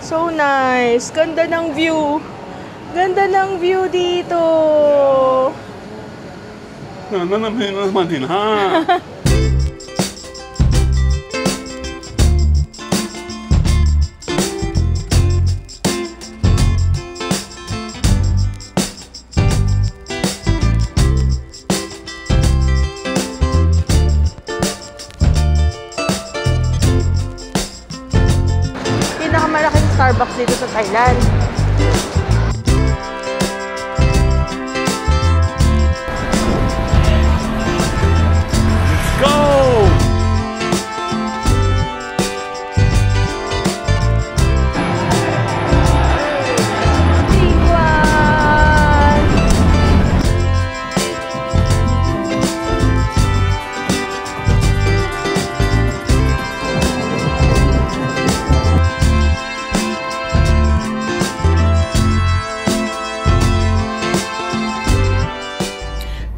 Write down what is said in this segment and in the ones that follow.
So nice. Ganda ng view. Ganda ng view dito. naman din ha. Pinakamalaking Starbucks dito sa Thailand.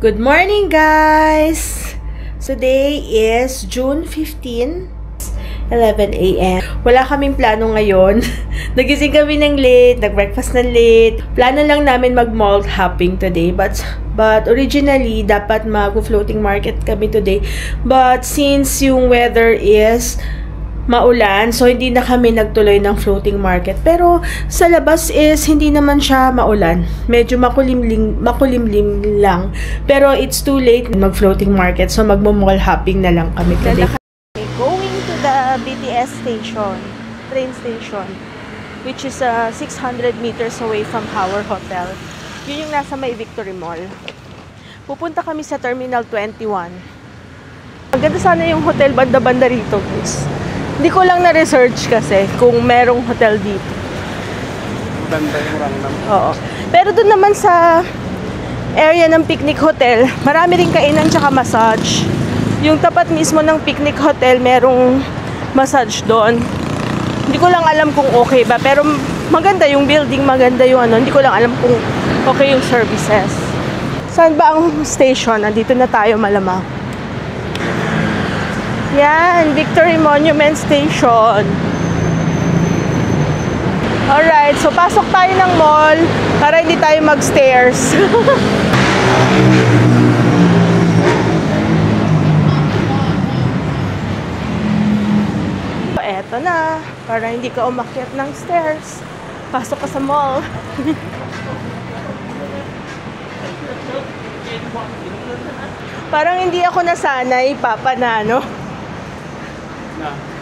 Good morning, guys! Today is June 15, 11 a.m. Wala kaming plano ngayon. Nagising kami ng late, nag-breakfast ng late. Plano lang namin mag-mall hopping today. But originally, dapat mag-floating market kami today. But since yung weather is maulan, so hindi na kami nagtuloy ng floating market. Pero sa labas is hindi naman siya maulan. Medyo makulimlim lang. Pero it's too late mag-floating market, so magmo-mall hopping na lang kami today. Going to the BTS station, train station, which is 600 meters away from our hotel. Yun yung nasa may Victory Mall. Pupunta kami sa Terminal 21. Maganda sana yung hotel banda-banda rito, guys. Hindi ko lang na-research kasi kung merong hotel dito. Ganda yung Rangnam. Oo. Pero doon naman sa area ng picnic hotel, marami rin kainan tsaka massage. Yung tapat mismo ng picnic hotel, merong massage doon. Hindi ko lang alam kung okay ba. Pero maganda yung building, maganda yung ano. Hindi ko lang alam kung okay yung services. Saan ba ang station? Nandito na tayo malamang. Yan, Victory Monument Station. Alright, so pasok tayo ng mall para hindi tayo mag-stairs. Eto na, para hindi ka umakyat ng stairs. Pasok ka sa mall. Parang hindi ako nasanay, Papa, na ano?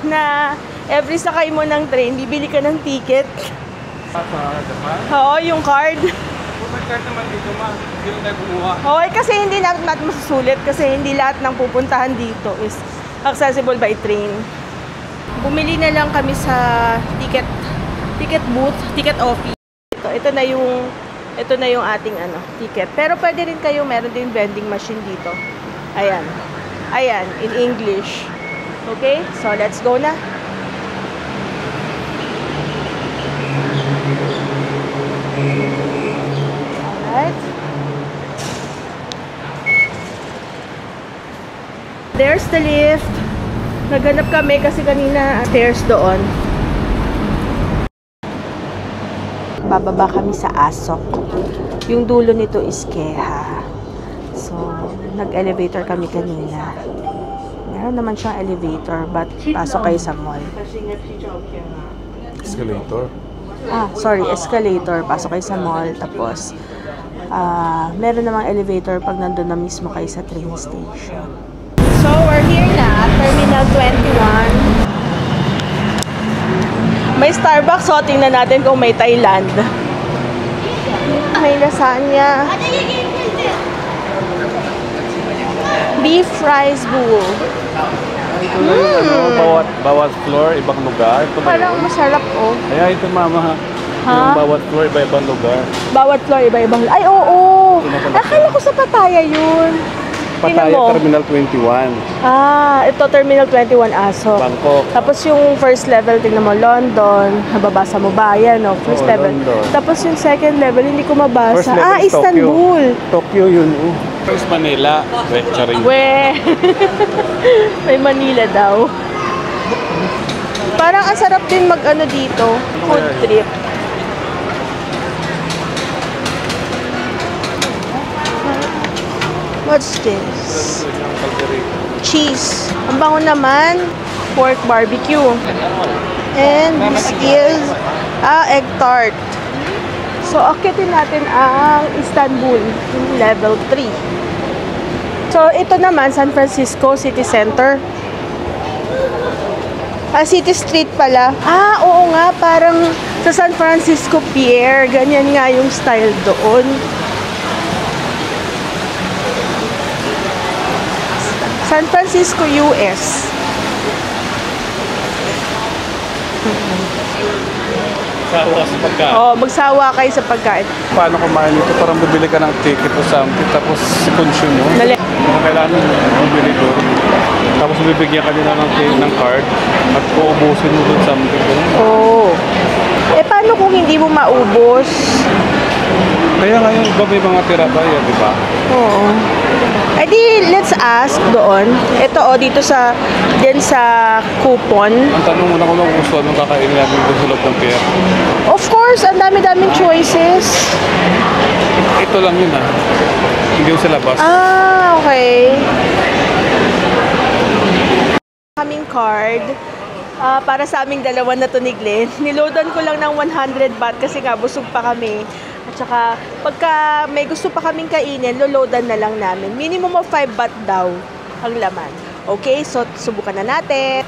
Na every sakay mo ng train, bibili ka ng ticket. Oo, yung card. May card naman dito, ma. Hindi na tayo kumuha. Oo, kasi hindi natin masusulit kasi hindi lahat ng pupuntahan dito is accessible by train. Bumili na lang kami sa ticket booth, ticket office. Ito na yung ating ticket. Pero pwede rin kayo, meron din vending machine dito. Ayan. Ayan, in English. Okay, so let's go na. Alright. There's the lift. Naghanap kami kasi kanina stairs doon. Bababa kami sa Asok. Yung dulo nito is Keha. So, nag-elevator kami kanina. Meron naman siyang elevator, but pasok kayo sa mall. Escalator? Sorry, escalator. Pasok kayo sa mall. Tapos, meron namang elevator pag nandun na mismo kayo sa train station. So, we're here na at Terminal 21. May Starbucks, so tingnan natin kung may Thailand. May lasagna. Beef rice bowl. Bawat floor, ibang lugar. Ito Parang masarap, oh. Kaya ito, mama. Yung bawat floor, iba-ibang lugar. Bawat floor, iba-ibang lugar. Ay, oo. Akala ko sa Pattaya yun. Pattaya, Terminal 21. Ito Terminal 21 Asok. Bangkok. Tapos yung first level, tingnan mo, London. Nababasa mo ba yan, no? First level. London. Tapos yung second level, hindi ko mabasa. First level is Istanbul. Tokyo yun. First Manila. Charing. We. May Manila daw. Parang ang sarap din mag-ano dito. Food trip. What's this? Cheese. Ang bango naman. Pork barbecue. And this is egg tart. So, akitin natin ang Istanbul level 3. So, ito naman, San Francisco City Center. City Street pala. Oo nga, parang sa San Francisco Pier. Ganyan nga yung style doon. San Francisco, US. Sawa sa pagkain. Magsawa kayo sa pagkain. Paano kumain ito? Parang bibili ka ng ticket o something, tapos consume mo. Dali. Kailangan bumili doon. Tapos bibigyan ka nila ng card at uubusin mo doon something. Paano kung hindi mo maubos? Kaya nga yung iba may mga tira pa yan, di ba? Oo. Let's ask doon. Ito dito sa coupon. Ang tanong mo na kung gusto, anong kakainin natin doon sa loob ng pier? Of course, ang dami-daming choices. Ito lang yun Hindi yung sa labas. Okay. Kaming card. Para sa aming dalawa na to ni Glenn. Niloadan ko lang ng 100 baht kasi nga busog pa kami. At saka, pagka may gusto pa kaming kainin, loloadan na lang namin. Minimum of 5 baht daw ang laman. Okay, so subukan na natin.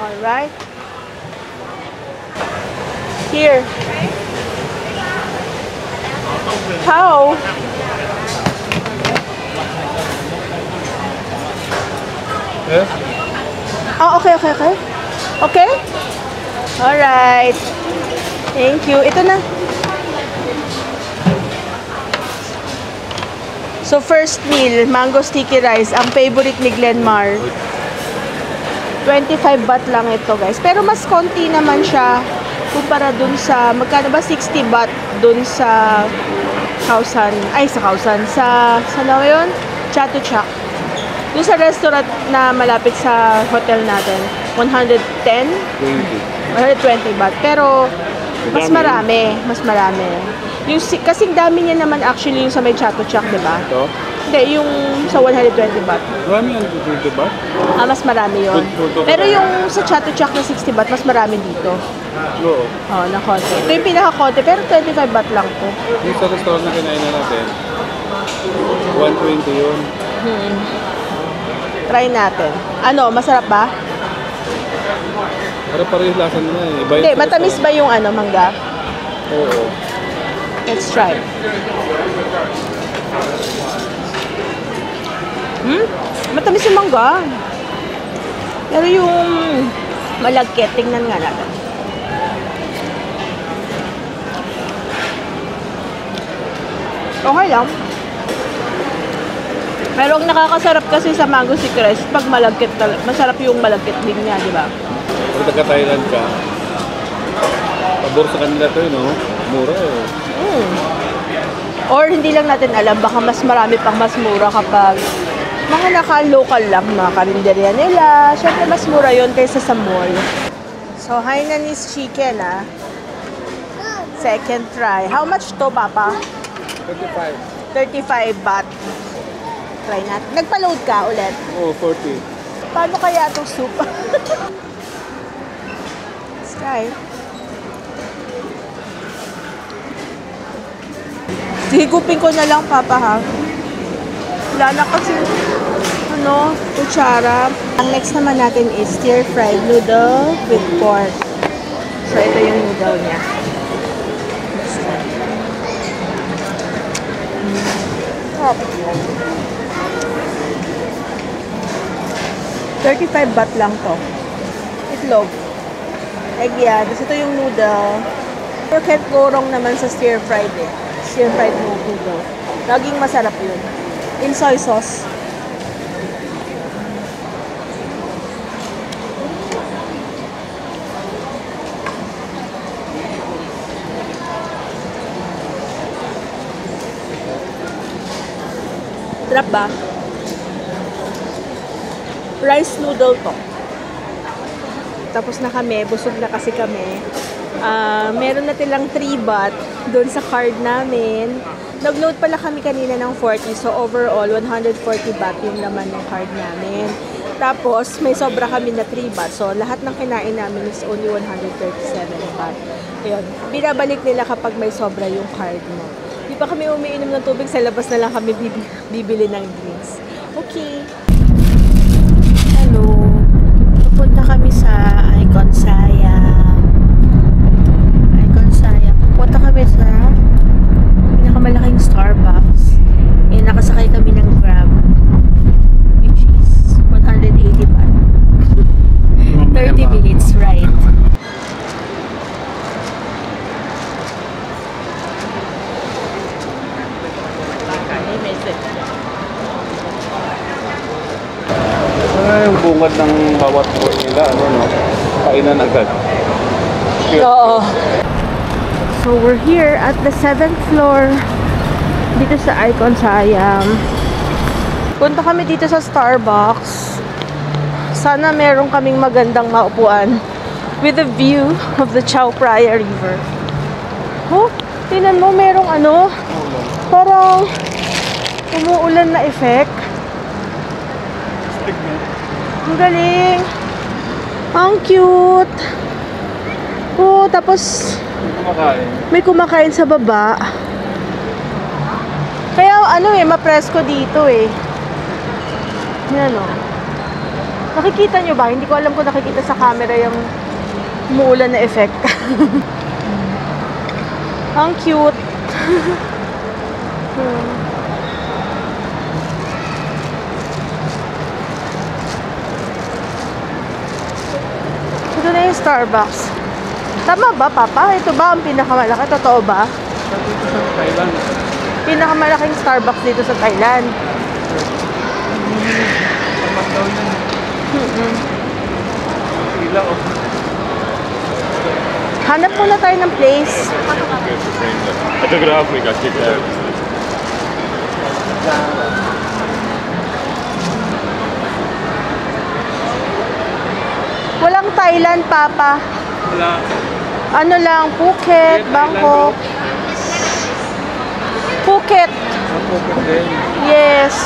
Alright. Here. How? Yes? Okay. Okay? Alright. Thank you. Ito na. So, first meal, mango sticky rice. Ang favorite ni Glenmar. 25 baht lang ito, guys. Pero mas konti naman siya kumpara dun sa, magkano ba? 60 baht dun sa Khao-San. Sa na yun? Chatuchak. Dun sa restaurant na malapit sa hotel natin. 110? 120 baht. Pero, mas marami. Kasing dami niya naman actually yung sa may Chatuchak, di ba? Ito? Hindi, yung sa 120 baht. Marami yan 20 baht? Mas marami yun. Pero yung sa Chatuchak na 60 baht, mas marami dito. Oo. Na konti. Ito yung pinaka-konti, pero 25 baht lang to. Yung sa restaurant na kinain na natin, 120 yun. Try natin. Masarap ba? Para pares lasa nila Hindi, matamis ba yung mangga? Oo. Let's try. Matamis yung mangga. Pero yung malagkit, tingnan nga natin. Okay lang. Pero ang nakakasarap kasi sa mango sticky rice, pag malagkit, masarap yung malagkit din niya, di ba? Pag taga-Thailand ka, pabor sa kanila to mura Or hindi lang natin alam, baka mas marami pang mas mura kapag mga naka-local lang, mga karinderya nila. Siyempre mas mura yon kaysa sa mall. So, Hainanese chicken Second try. How much to, Papa? 35. 35 baht. Try natin. Nagpa-load ka ulit? Oo, 40. Paano kaya itong soup? Let's try. Higupin ko na lang, Papa, ha? Wala na kasi, kutsara. Ang next naman natin is stir-fried noodle with pork. So, ito yung noodle niya. 35 baht lang to. Itlog. Egg yan. Tapos ito yung noodle. You can't go wrong naman sa stir-fried Stir-fried noodle. Laging masarap yun. In soy sauce. Sarap ba? Rice noodle to. Tapos na kami, busog na kasi kami. Meron na tilang 3 baht doon sa card namin. Nag-load pala kami kanina ng 40. So overall, 140 baht yung laman ng card namin. Tapos, may sobra kami na 3 baht. So lahat ng kinain namin is only 137 baht. Ayun, binabalik nila kapag may sobra yung card mo. Di pa kami umiinom ng tubig, sa labas na lang kami bibili ng drinks. Okay. Hello. Pupunta kami sa Icon Siam. Punta kami sa pinakamalaking Starbucks. Nakasakay kami ng Grab, which is 180 baht. 30 minutes ride. Yung bungad ng bawat floor nila, kainan agad. Oo. So we're here at the 7th floor dito sa Icon Siam. Punta kami dito sa Starbucks. Sana meron kaming magandang maupuan with a view of the Chao Phraya River. Oh, tingnan mo, merong parang umuulan na effect. Ang galing. Ang cute. Oh, tapos may kumakain sa baba. Kaya mapresko dito Yan Nakikita nyo ba? Hindi ko alam kung nakikita sa camera yung umuulan na effect. Ang cute. Ito na yung Starbucks. Tama ba, Papa? Ito ba ang pinakamalaki? Totoo ba? Dito sa Thailand. Pinakamalaking Starbucks dito sa Thailand. Tamat daw yan. Sila Hanap muna tayo ng place. Walang Thailand, Papa. Wala. Ano lang, Phuket, Bangkok. Phuket. Phuket din. Yes.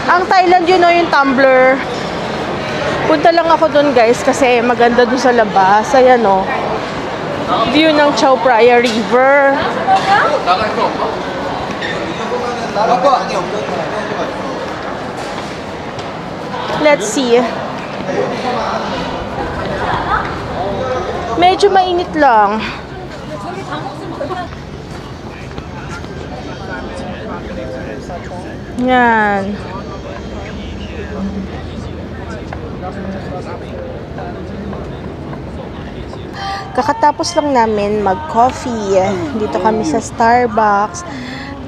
Ang Thailand, yung Tumblr. Punta lang ako dun, guys, kasi maganda dun sa labas. Ayan, view ng Chao Phraya River. Let's see. Medyo mainit lang. Yan. Kakatapos lang namin mag-coffee. Dito kami sa Starbucks.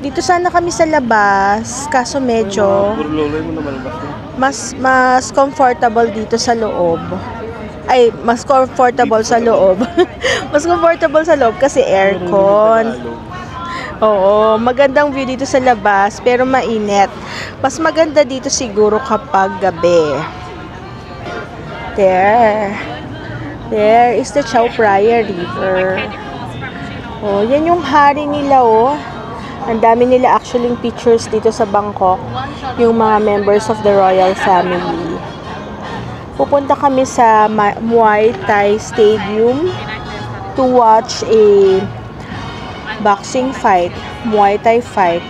Dito sana kami sa labas, kaso medyo mas comfortable dito sa loob. Ay, mas comfortable sa loob. Mas comfortable sa loob kasi aircon. Oo, magandang view dito sa labas, pero mainit. Mas maganda dito siguro kapag gabi. There is the Chao Phraya River. Oh, yan yung hari nila, Ang dami nila actually pictures dito sa Bangkok, yung mga members of the royal family. Pupunta kami sa Muay Thai Stadium to watch a boxing fight, Muay Thai fight.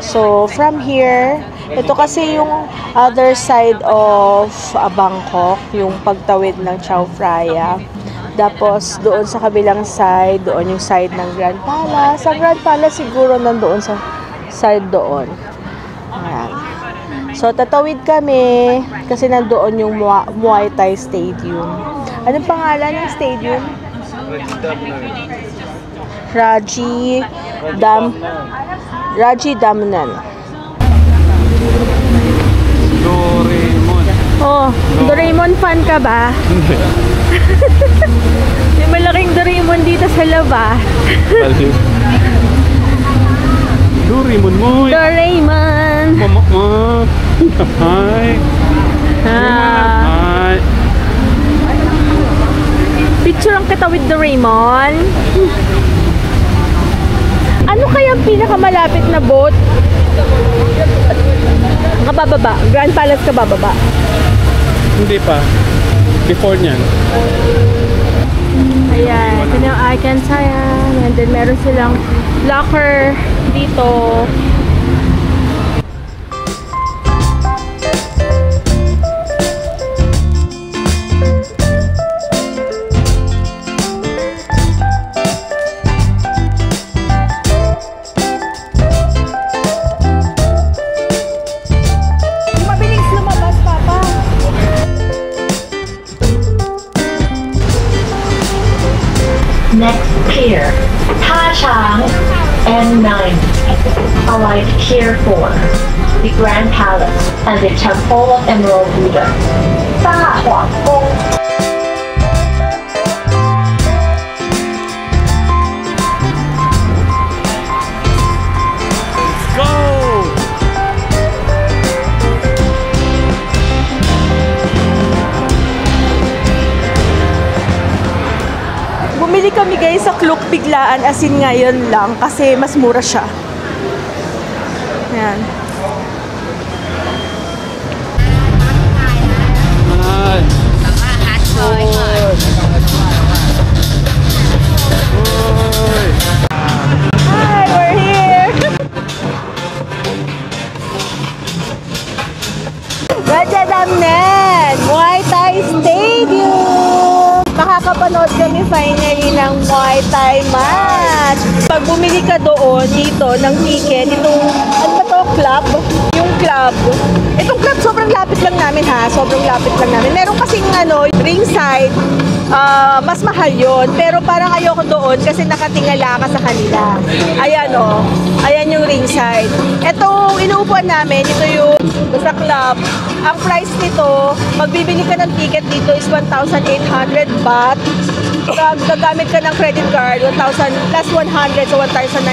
So, from here, ito kasi yung other side of Bangkok, yung pagtawid ng Chao Phraya. Tapos, doon sa kabilang side, doon yung side ng Grand Palace. Sa Grand Palace siguro nandoon sa side doon. Ayan. So, tatawid kami kasi nandoon yung Muay Thai Stadium. Anong pangalan ng stadium? Raji Damnan. Doraemon. Oh, Doraemon fan ka ba? Hindi. May malaking Doraemon dito sa labas. Doraemon mo. Doraemon. Mama. Hi. Ah. Hi. Picture ang kita with the Raymond. Ano kaya ang pinakamalapit na boat? Kabababa. Grand Palace kabababa. Hindi pa. Before niyan. Ayan. Ito na yung icons. Ayan. And then meron silang locker dito. Next pier, Ta Chang N9. Alight Pier 4, the Grand Palace and the Temple of Emerald Buddha. Da Huang Gong. Bumili kami guys sa Klook biglaan, as in ngayon lang kasi mas mura siya. Ayan. Hi, we're here! Raja Damnen! Muay Thai Stadium! Makakapanood kami finally ng Muay Thai match. Pag bumili ka doon, dito, ng ticket, itong, ano ba to, club? Yung club. Itong club, sobrang lapit lang namin ha. Sobrang lapit lang namin. Meron kasing, ringside, mas mahal yun. Pero parang ayoko doon kasi nakatingala ka sa kanila. Ayan o. Ayan yung ringside. Itong inuupuan namin, ito yung sa club. Ang price nito, magbibili ka ng ticket dito is 1,800 baht. Gagamit ka ng credit card, 1,000 plus 100, so 1,900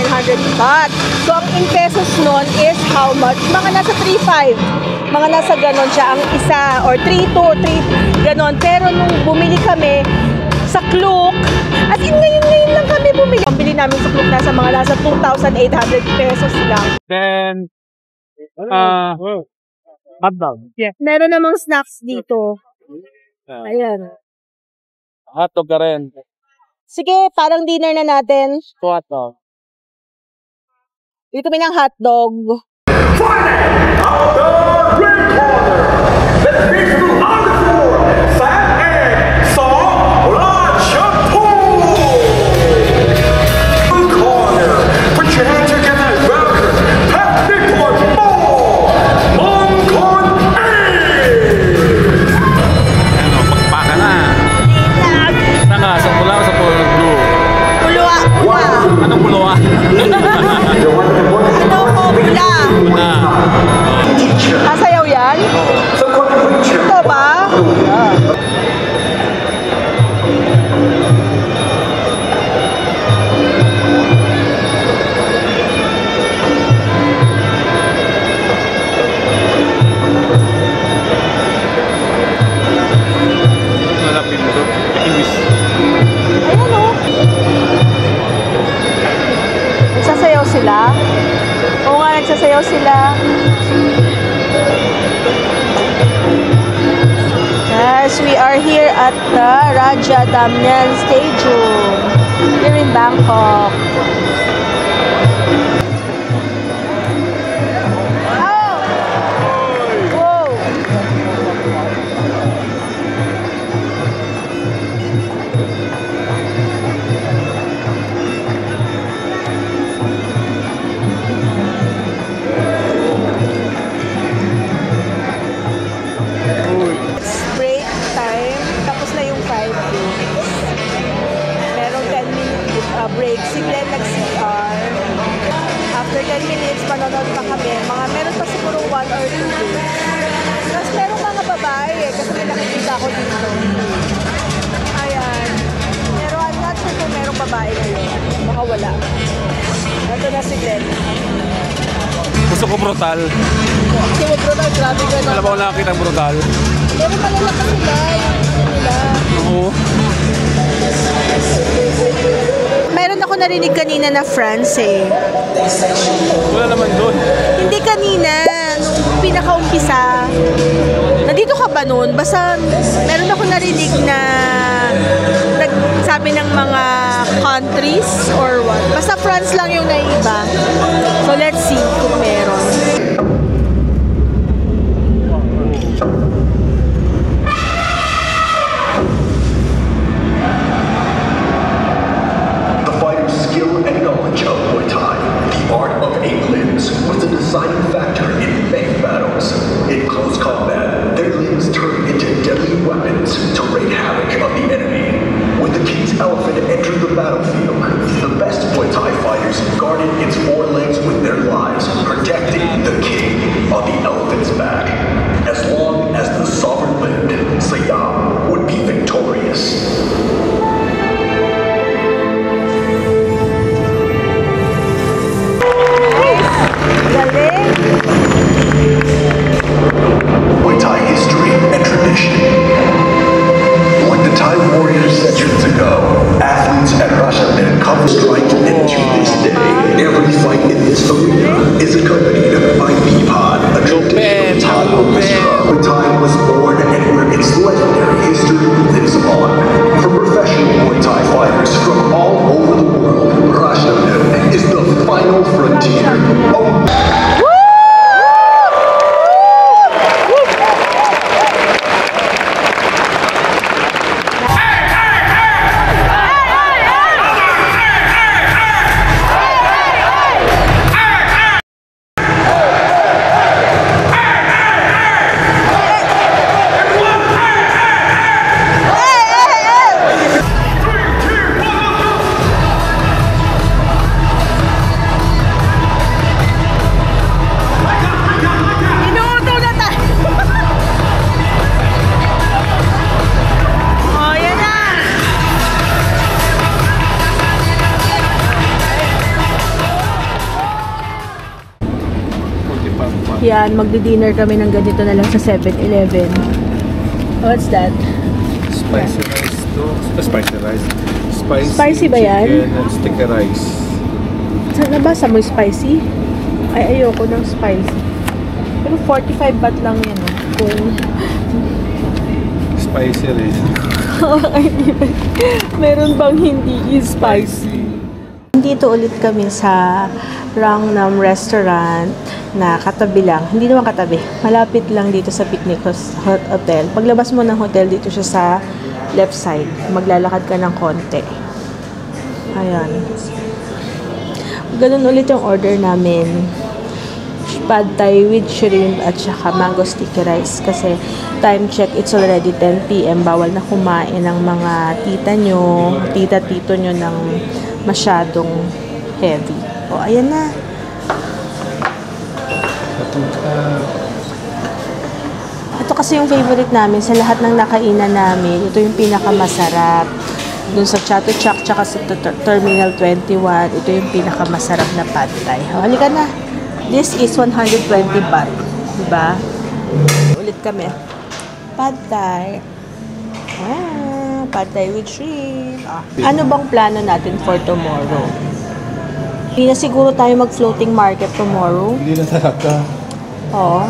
baht. So ang in pesos nun is how much? Mga nasa 3,500. Mga nasa ganon siya ang isa, or 3,200, 3 ganon. Pero nung bumili kami sa Klook, as in ngayon lang kami bumili. Ang bili namin sa Klook nasa mga nasa 2,800 pesos lang. Then, hotdog. Yeah. Meron namang snacks dito. Ayan. Hotdog ka rin. Sige, parang dinner na natin. Hotdog. Dito kami ng hotdog. Anong pulo ah? Ano ko, pula. Sasayaw yan? Ito ba? Malapit mo doon. English. Ayan o. Nagsasayaw sila? Oo nga, nagsasayaw sila. Yes, we are here at the Raja Damnen Stadium here in Bangkok. Wow! Break time, tapos na yung 5 games. Merong 10-minute break. Si Glenn nag-CR. After 10 minutes, manonood pa kami. Meron pa siguro 1 or 2 games. Tapos merong mga babae kasi may nakikita ko dito. Ayan. Pero I'm not sure kung merong babae ngayon. Baka wala. Ito na si Glenn. Gusto ko brutal. Kasi mo brutal, grabe ka na. Wala ba ko nakakita ang brutal? Pero malalaki sila, yung nila. Oo. Meron ako narinig kanina na France eh. Wala naman doon. Hindi kanina, nung pinakaumpisa. Nandito ka ba noon? Basta meron ako narinig na nagsabi ng mga countries or what. Basta France lang yung naiiba. So let's see kung meron. Skill and knowledge of Muay Thai, the art of 8 limbs, was a deciding factor in many battles. In close combat, their limbs turned into deadly weapons to wreak havoc of the enemy. When the king's elephant entered the battlefield, the best Muay Thai fighters guarded its 4 legs with their lives, protecting the king on the elephant's back. As long as the sovereign lived, Siam would be victorious. Muay Thai history and tradition. Like the Thai warriors centuries ago, athletes at Russia then come strike, and to this day, every fight in this arena is accompanied by Bipad, a traditional Thai orchestra. Muay Thai was born and where its legendary history lives on. For professional Muay Thai fighters from all over the world, Russia is the final frontier. Yan, magdi-dinner kami ng ganito na lang sa 7-Eleven. What's that? Spicy rice to. Spicy rice. Spicy ba yan? Chicken and sticky rice. Nabasa mo yung spicy? Ay, ayoko ng spicy. Pero 45 baht lang yan. Kung Spicy rin. meron bang hindi spicy? Dito ulit kami sa Rangnam Restaurant na katabi lang. Hindi naman katabi. Malapit lang dito sa Picnic Hotel. Paglabas mo ng hotel, dito siya sa left side. Maglalakad ka ng konti. Ayan. Ganun ulit yung order namin. Pad Thai with shrimp at saka mango sticky rice. Kasi time check, it's already 10 p.m. Bawal na kumain ng mga tita nyo, tita-tito nyo ng masyadong heavy. O, ayan na. Ito kasi yung favorite namin sa lahat ng nakainan namin. Ito yung pinakamasarap. Dun sa Chato Chak tsaka sa Terminal 21, ito yung pinakamasarap na pad thai. O, halika na. This is 120 baht. Diba? Ulit kami. Pad thai. Pad thai with shrimp. Ano bang plano natin for tomorrow? Hindi na siguro tayo mag-floating market tomorrow. Hindi na talaga. Oo.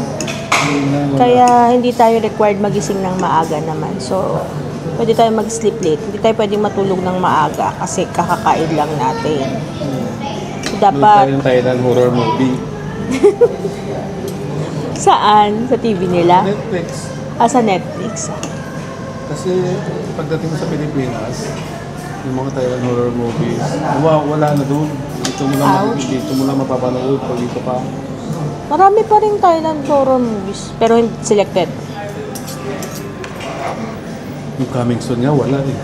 Kaya hindi tayo required magising ng maaga naman. So, pwede tayo mag-sleep late. Hindi tayo pwedeng matulog ng maaga kasi kakakain lang natin. So, dapat... Doon tayo Thailand horror movie. Saan? Sa TV nila? Netflix. Sa Netflix. Kasi pagdating mo sa Pilipinas, yung mga Thailand horror movies, wala na doon. Dito mo lang mapapanood pag dito ka. Marami pa rin Thailand horror movies, pero hindi selected. Yung Coming Soon nga, wala eh.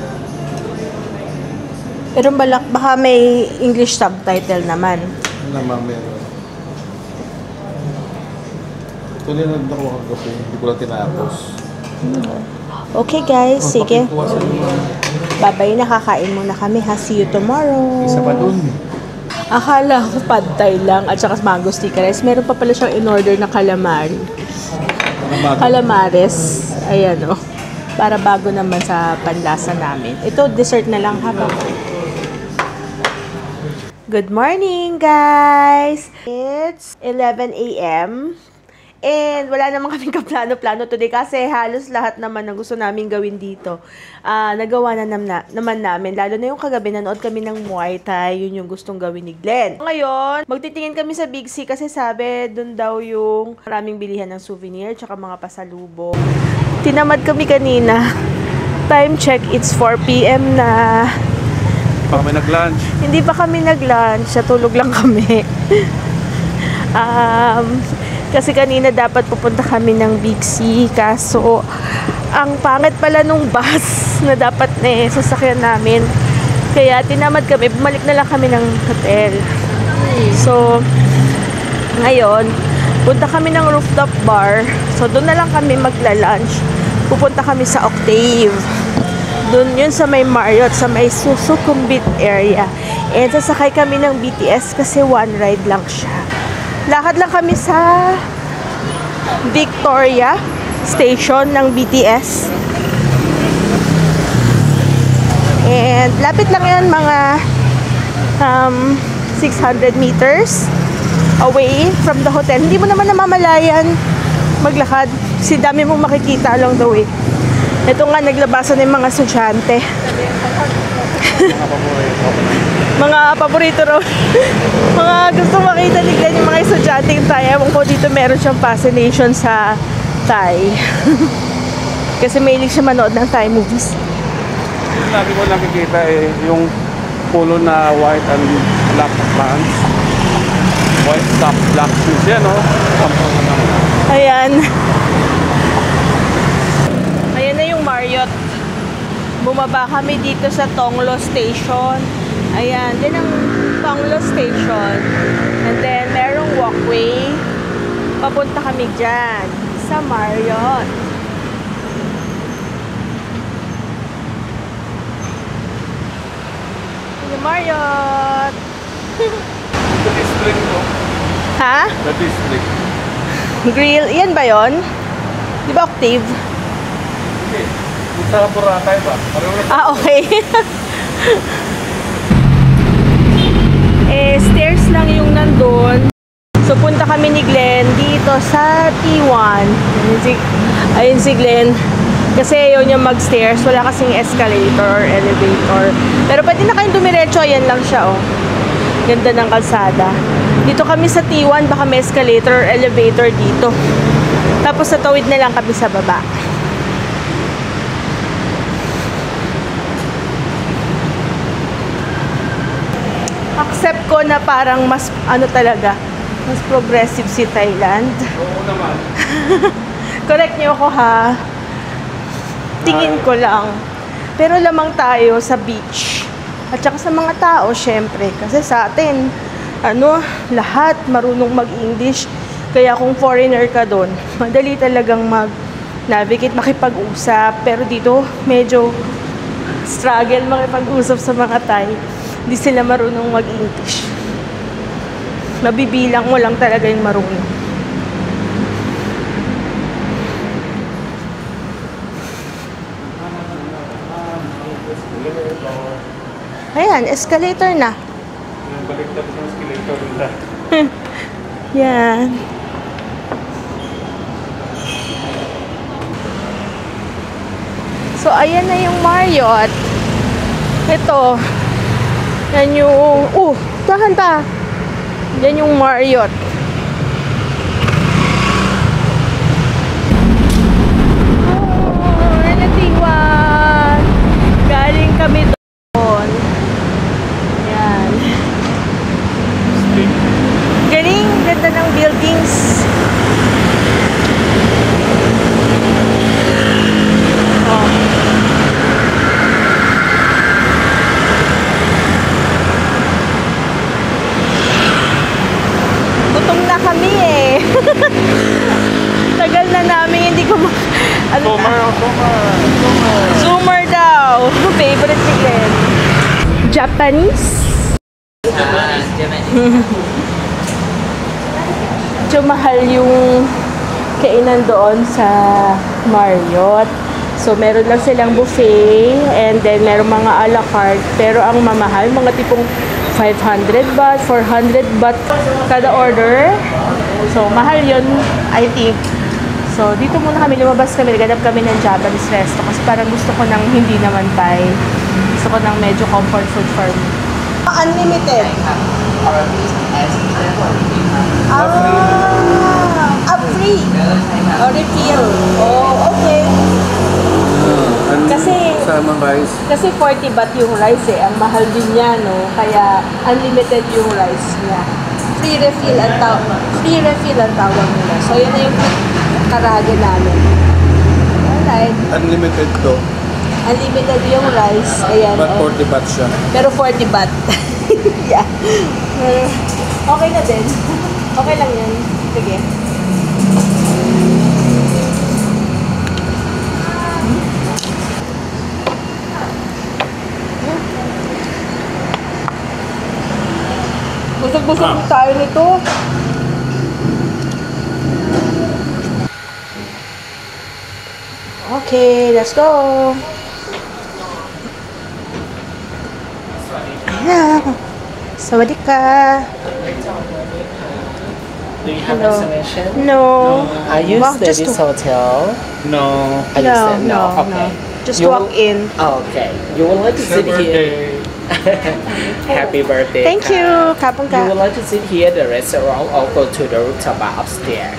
Pero baka may English subtitle naman. Wala mang meron. Tuloy na ako kagabi, hindi ko lang tinapos. Okay guys, sige. Bye-bye, nakakain muna kami ha. See you tomorrow. Isa pa dun. Akala ko pad thai lang at saka mango sticky rice. Meron pa pala siyang in-order na calamari. Calamares. Ayan o. Para bago naman sa panlasa namin. Ito, dessert na lang habang. Good morning, guys! It's 11 a.m. And wala naman kaming kaplano-plano today kasi halos lahat naman ng gusto namin gawin dito. Nagawa na naman namin. Lalo na yung kagabi, nanood kami ng Muay Thai. Yun yung gustong gawin ni Glenn. Ngayon, magtitingin kami sa Big C kasi sabi, dun daw yung maraming bilihan ng souvenir tsaka mga pasalubong. Tinamad kami kanina. Time check, it's 4 p.m. na. Pa kami nag-lunch. Hindi pa kami nag-lunch. Tulog lang kami. Kasi kanina dapat pupunta kami ng Big C. Kaso, ang pangit pala nung bus na dapat na sasakyan namin. Kaya tinamad kami. Bumalik na lang kami ng hotel. So, ngayon, punta kami ng rooftop bar. So, doon na lang kami magla-lunch. Pupunta kami sa Octave. Doon yun sa may Marriott, sa may Susukumbit area. And sasakay kami ng BTS kasi one ride lang siya. Lakad lang kami sa Victoria Station ng BTS. And lapit lang yan, mga 600 meters away from the hotel. Hindi mo naman namamalayan maglakad. Kasi dami mong makikita along the way. Ito nga, naglabasan ng mga estudyante. Mga paborito raw. Mga gusto makita ni Glenn yung mga estudyante yung Thai. Ewan ko dito meron siyang fascination sa Thai. Kasi mahilig siya manood ng Thai movies. Lagi ko nakikita yung polo na white and black pants. White top, black shoes yan, no? Ayan. Ayan na yung Marriott. Bumaba kami dito sa Tonglo Station. Ayan, din ang Tonglo Station. And then, merong walkway. Papunta kami dyan sa Marriott. Yung Marriott. The district, no? Ha? The district. Grill. Yan ba yun? Di ba Octave? Okay. Sa Boracay ba? Okay. Stairs lang yung nandun. So, punta kami ni Glenn dito sa T1. Ayun si Glenn. Kasi ayaw niya mag-stairs. Wala kasing escalator or elevator. Pero pwede na kayong dumiretso. Ayan lang siya, oh. Ganda ng kalsada. Dito kami sa T1. Baka may escalator or elevator dito. Tapos sa tawid na lang kami sa baba. Accept ko na parang mas ano talaga, mas progressive si Thailand. Oo naman. Correct niyo ako, ha? Tingin ko lang. Pero lamang tayo sa beach. At saka sa mga tao, syempre. Kasi sa atin, lahat marunong mag-English. Kaya kung foreigner ka doon, madali talagang mag-navigate, makipag-usap. Pero dito, medyo struggle makipag-usap sa mga Thai. Hindi sila marunong mag-English. Mabibilang mo lang talaga yung marunong. Ayan, escalator na. Baliktad ng escalator nila. Yan. So, ayan na yung Marriott. Ito. Yan yung... tahan pa. Yan yung Marriott. Natiwan. Galing kami doon. Yan. Galing. Ganda ng buildings. Gutom na kami eh. Tagal na namin hindi ko Zoomer daw. Favorite ni Glenn. Japanese? Medyo mahal yung kainan doon sa Marriott. So, meron lang silang buffet and then meron mga a la carte. Pero ang mamahal, mga tipong 500 baht, 400 baht kada order. So, mahal yun, I think. So, dito muna kami, lumabas kami, naghanap kami ng Japanese resto kasi parang gusto ko ng hindi naman Thai. Gusto ko ng medyo comfort food for me. Unlimited. Free. Or refill. Oh, okay. Kasi 40 baht yung rice eh. Ang mahal din niya, no? Kaya unlimited yung rice niya. Free refill ang tawag nila. So, yun na yung karage namin. Alright. Unlimited to. Unlimited yung rice. Ayan. But 40 baht siya. Pero 40 baht. Yeah. Okay na din. Okay lang yan. Sige. Busog-busog tayo nito. Okay, let's go. Ayan. Sawadee ka. Do you have Hello. reservation? No. Are you Walk stay just this to- hotel? No. Are you stay? No. Okay. Just You walk will- in. Oh, okay. You would like to sit here. Happy birthday. Thank you. Kapong You would ka. like to sit here at the restaurant or go to the rooftop bar upstairs?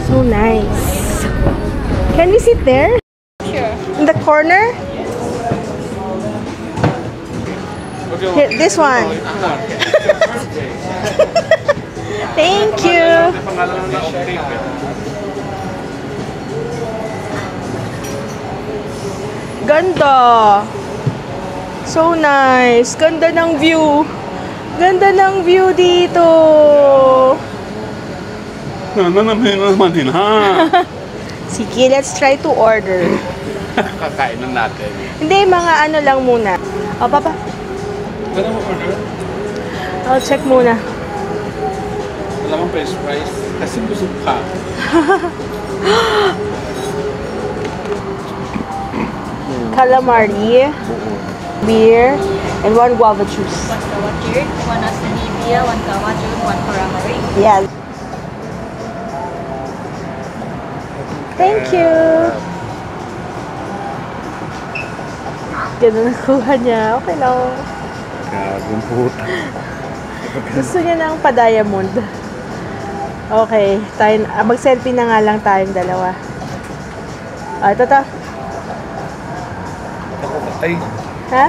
So nice. Can we sit there? Sure. In the corner? Here, this one. Thank you. Ganda. So nice. Ganda ng view. Ganda ng view dito. naman din, ha? Sige, let's try to order. Kakain na natin. Hindi, mga ano lang muna. O, papa. Gano'n mo order? I'll check muna. Wala kang french fries. Kasi busog ka. Calamari, beer, and one guava juice. One kawa curd, one asanibia, one kawa juice, one calamari. Yes. Thank you. Ganda nakuha niya. Okay lang. Gagong puta. Gusto niya ng pa-diamond. Okay. Mag-selfie na nga lang tayong dalawa. Ah, ito to. Ay, Ha?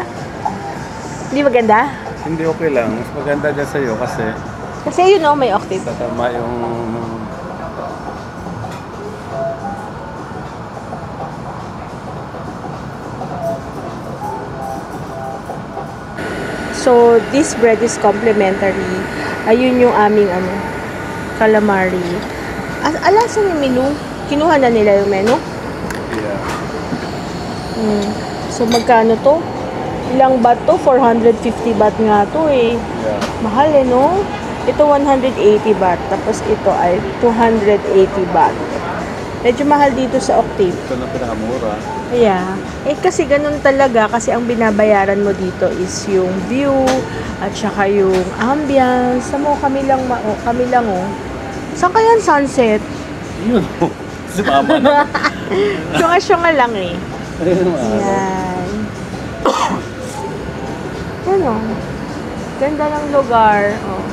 Hindi maganda? hindi okay lang. Mas maganda dyan sa'yo kasi Kasi you know, may octave. tatama yung... So, this bread is complimentary. Ayun yung aming calamari. Alasan yung menu? Kinuha na nila yung menu? Yeah. So, magkano to? Ilang baht to? 450 baht nga to eh. Yeah. Mahal eh, no? Ito 180 baht. Tapos ito ay 280 baht. Medyo mahal dito sa Octave. Ito na pinakamura. Yeah. Eh kasi ganun talaga kasi ang binabayaran mo dito is yung view at saka yung ambience. Mo kami lang oh. Saan kaya ang sunset? Yun. Si Mama na. Syunga-syunga lang eh. Ayun ang araw. Yan. Yan oh. Ganda ng lugar. Oh.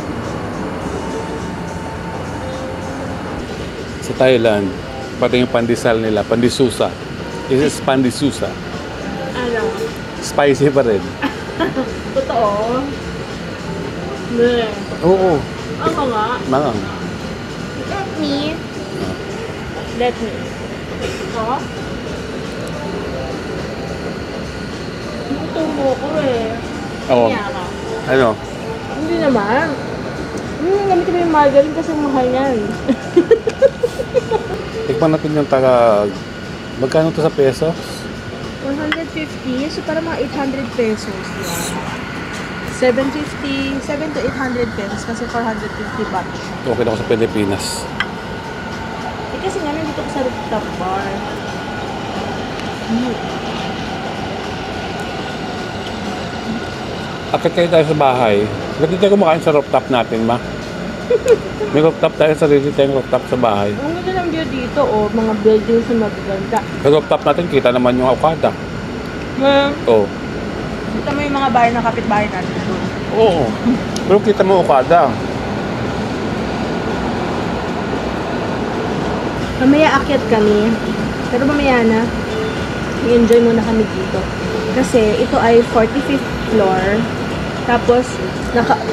Sa Thailand, pati yung pandesal nila, pandisusa. This is pandisusa. Ano? Spicy pa rin. Totoo. Ne. Oo. Ano nga? Mangang. Let me. Ha? Gutom mo ko eh. Oo. Kanya ka. Ano? Hindi naman. Gamit ko yung margarine kasi mahal yan. Tikman natin yung taga... Magkano to sa pesos? 150. So, para mga 800 pesos. Yan. 750, 7 to 800 pesos kasi 450 baht. Okay na ako sa Pilipinas. Eh kasi nga nandito ko sa rooftop bar. Akit kayo tayo sa bahay. Bakit tayo kumakain sa rooftop natin, ma? May rooftop tayo, sarili tayong rooftop sa bahay. Ang ganda ng view dito, oh. Mga buildings na magaganda. Sa rooftop natin, kita naman yung Okada. Oo. Kita mo yung mga bahay ng kapitbahay natin doon. Oo. Pero kita mo Okada. Mamaya akyat kami. Pero mamaya na, i-enjoy muna kami dito. Kasi ito ay 45th floor. Tapos,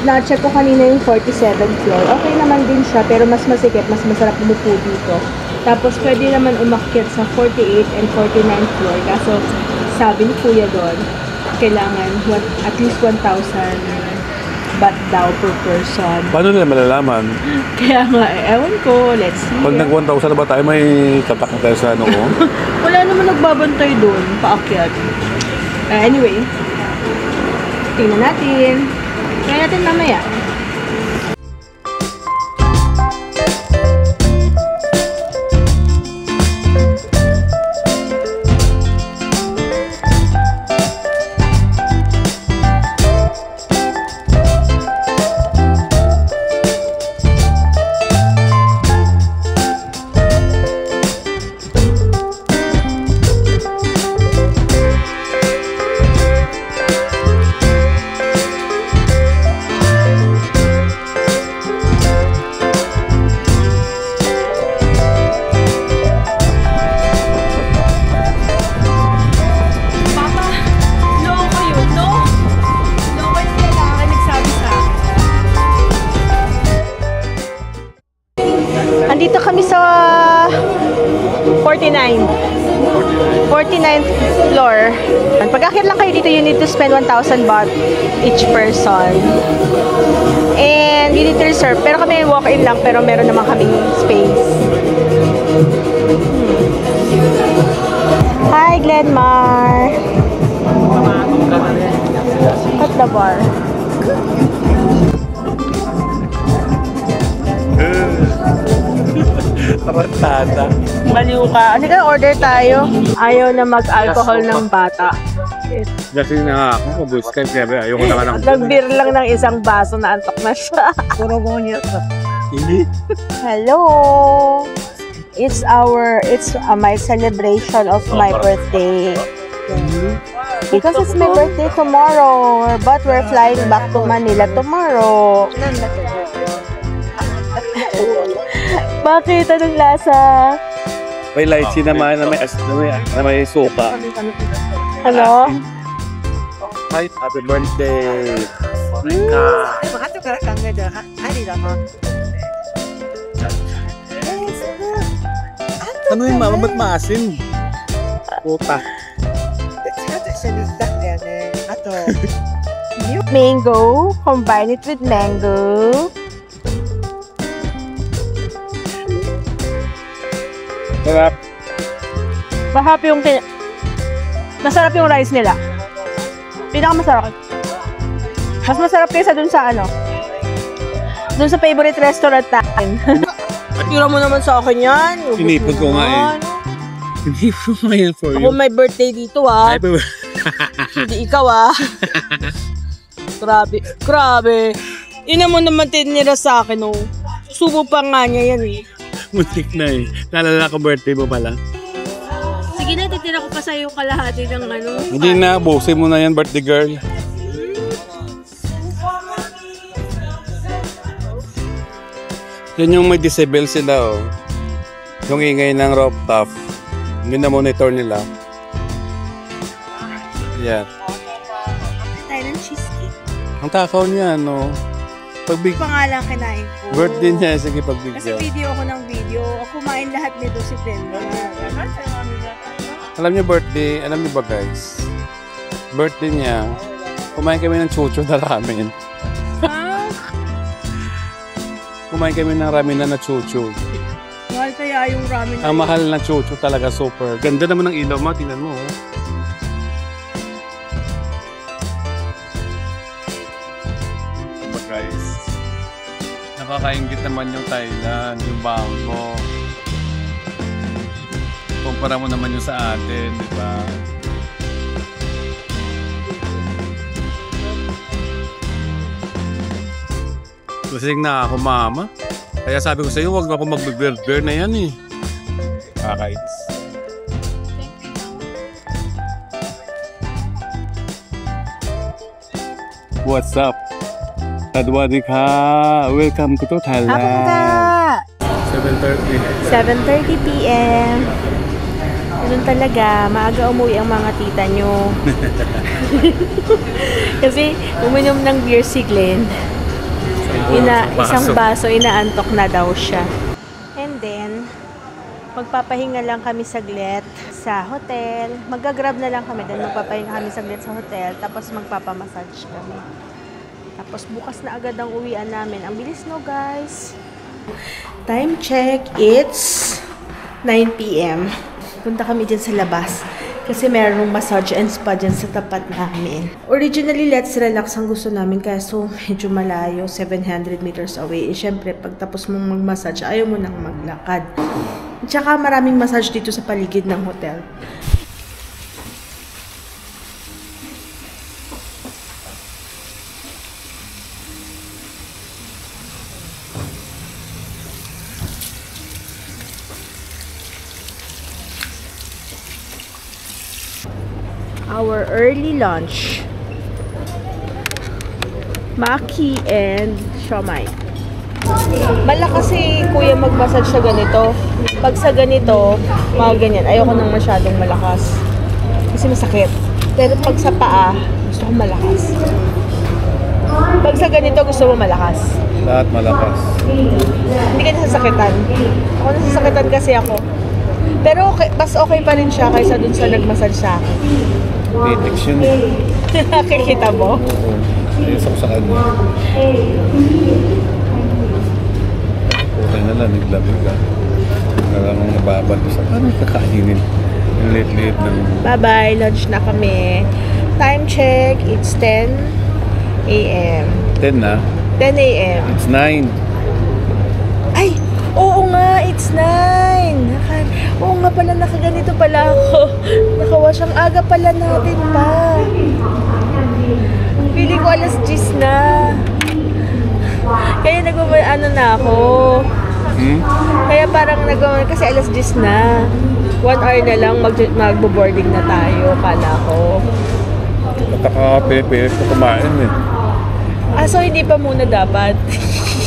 na-check ko kanina yung 47th floor. Okay naman din siya, pero mas masikip, mas masarap umupo dito. Tapos, pwede naman umakyat sa 48 and 49th floor. Kaso, sabi ni Kuya doon, kailangan at least 1,000 baht daw per person. Paano nila malalaman? Kaya nga, ewan ko, let's see. Pag nag-1,000 na ba tayo, may tatak na tayo sa ano ko? Wala naman nagbabantay doon, paakyat. Anyway, tingnan natin. Try natin mamaya. Andito kami sa 49th floor. Pag-akyat lang kayo dito, you need to spend 1,000 baht each person. And you need to reserve. Pero kami walk-in lang, pero meron naman kaming space. Hi, Glenmar! At the bar. Tarantata. Baliw ka. Ano ka, order tayo? Ayaw na mag-alcohol ng bata. Kasi na ako, Boy Scout, kaya ayoko naman ng... Nag-beer lang ng isang baso na antok na siya. Puro mo niya. Hindi. Hello! It's my celebration of my birthday. Because it's my birthday tomorrow, but we're flying back to Manila tomorrow. Bakit? Anong lasa? May lychee naman na may suka. Ano? Hi, happy birthday! Ano yung mama? Ba't maasim? Puta. Mango. Combine it with mango. Sarap. Masarap yung rice nila. Pinakamasarap. Mas masarap kaysa dun sa ano. Dun sa favorite restaurant natin. Tira mo naman sa akin yan. Pinipod ko nga eh. Pinipod ko nga yan for you. Ako may birthday dito ah. Hindi ikaw ah. Grabe. Yun mo naman tinira sa akin oh. Subo pa nga niya yan eh. Muntik na eh. Naalala ko birthday mo pala. Sige na, titira ko pa sa yung kalahati ng ano. Hindi na, busin mo na yan, birthday girl. Yan yung may disable sila oh. Yung ingay ng rooftop. Yun na monitor nila. Yan. Tayo ng cheesecake. Ang takaw niya, no? Pagbig... Pangalan kinain ko. Birthday niya, sige Kasi pagbigyan. video ako ng video. Kumain lahat nito si Brenda. Alam niyo birthday, alam niyo ba guys? Birthday niya, kumain kami ng chucho na ramen. Ha? Kumain kami ng ramen na chucho. Mahal kaya yung ramen na Ang mahal na chucho talaga, super. Ganda naman ng ilaw mo, tingnan mo. Oh. Diba guys? Nakakaingit naman yung Thailand, yung bangko. Kumpara mo naman yung sa atin, di ba? Lasing na ako, mama. Kaya sabi ko sa'yo, huwag ako mag-bear na yan eh. Kakaits. What's up? Tadwadika! Welcome to Thailand! 7:30. 7:30 p.m. Ganun talaga, maaga umuwi ang mga tita nyo. Kasi uminom ng beer si Glenn. Isang baso, inaantok na daw siya. And then, magpapahinga lang kami saglit sa hotel. Mag-grab na lang kami, then magpapahinga kami saglit sa hotel, tapos magpapamassage kami. Tapos bukas na agad ang uwian namin. Ang bilis no, guys. Time check, it's 9 p.m. Punta kami dyan sa labas. Kasi merong massage and spa dyan sa tapat namin. Originally, Let's Relax ang gusto namin. Kaso medyo malayo, 700 meters away. Eh, syempre, pag tapos mong mag-massage, ayaw mo nang maglakad. Tsaka maraming massage dito sa paligid ng hotel. Our early lunch. Maki and siomai. Malakas si kuya mag-massage sa ganito. Pag sa ganito, mga ganyan, ayoko nang masyadong malakas. Kasi masakit. Pero pag sa paa, gusto ko malakas. Pag sa ganito, gusto mo malakas. Lahat malakas. Hindi ka nasasakitan. Ako nasasakitan kasi ako. Pero okay, mas okay pa rin siya kaysa dun sa nag-massage sa akin. Pitex yun. Nakikita mo? Oo. Ayos ako sa kanya. Okay na lang, naglabig ka. Nalang nababad sa paano kakainin. Yung late-late ng... Bye-bye, lunch na kami. Time check, it's 10 a.m. 10 na? 10 a.m. It's 9. Ay! Oo nga, it's 9! Oo nga pala, nakaganito pala ako. Nakawash ang aga pala natin pa. Pili ko alas 10 na. Kaya ano na ako. Kaya parang kasi alas 10 na. 1 hour na lang magbo-boarding na tayo, kala ko. Nataka-pepe ko kumain eh. Ah, so hindi pa muna dapat?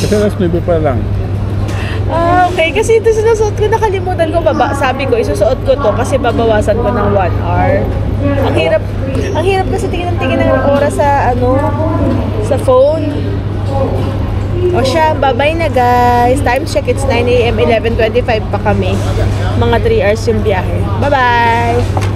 Kasi alas 9 pa lang. Ah, okay. Kasi ito sinusuot ko, nakalimutan ko sabi ko, isusuot ko to kasi babawasan ko ng 1 hour. Ang hirap kasi tingin ng oras sa sa phone. O siya, bye-bye na guys. Time check, it's 9 a.m. 11:25 pa kami. Mga 3 hours yung biyahe. Bye-bye!